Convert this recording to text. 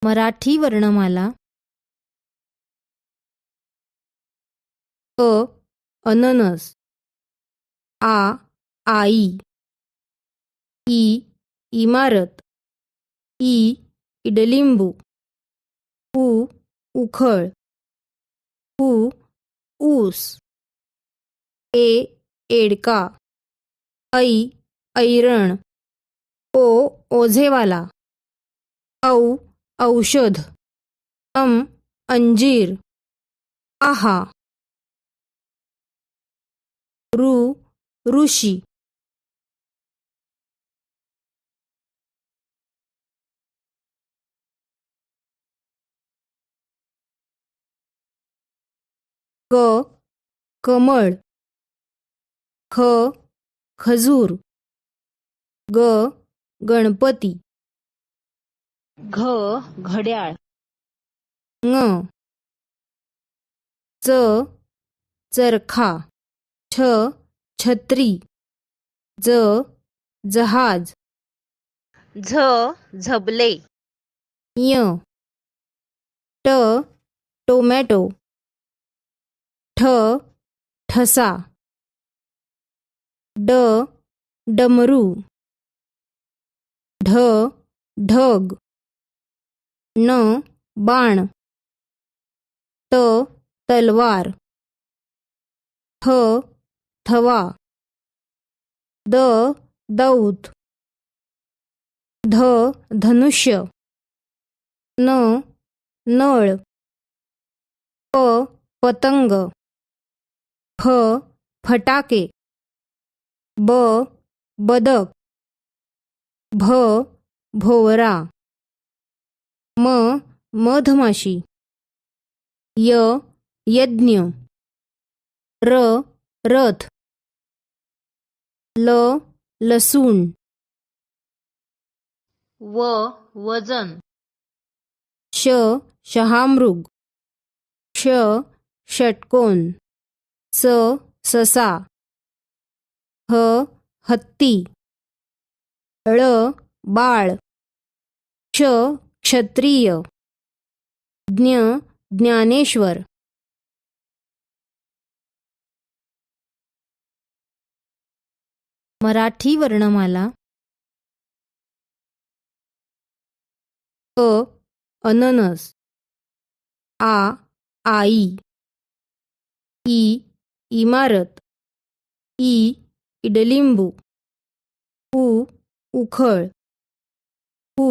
मराठी वर्णमाला. अ अननस, आ आई, ई इमारत, ई इडलिंबू, उ उखळ, ऊ ऊस, ए एडका, ऐ ऐरण, ओ ओझेवाला, औ औषध, अंजीर, आहा, ऋ ऋषी, क कमळ, ख खजूर, ग गणपती, घ घड्याळ, ङ च चरखा, छ छत्री, ज जहाज, झ झबले, य ट टोमॅटो, ठ ठसा, ड डमरू, ढ ढग, न बाण, त तलवार, थ थवा, द दौत, ध धनुष्य, न नळ, प पतंग, फ फटाके, ब बदक, भ भोवरा, म मधमाशी, य यज्ञ, र रथ, ल लसूण, व वजन, श शहामृग, ष षटकोन, स ससा, ह हत्ती, ळ बाळ, क्ष क्षत्रिय, ज्ञ ज्ञानेश्वर. मराठी वर्णमाला. अ अननस, आ आई, ई इमारत, ई इडलिंबू, उ उखळ, ऊ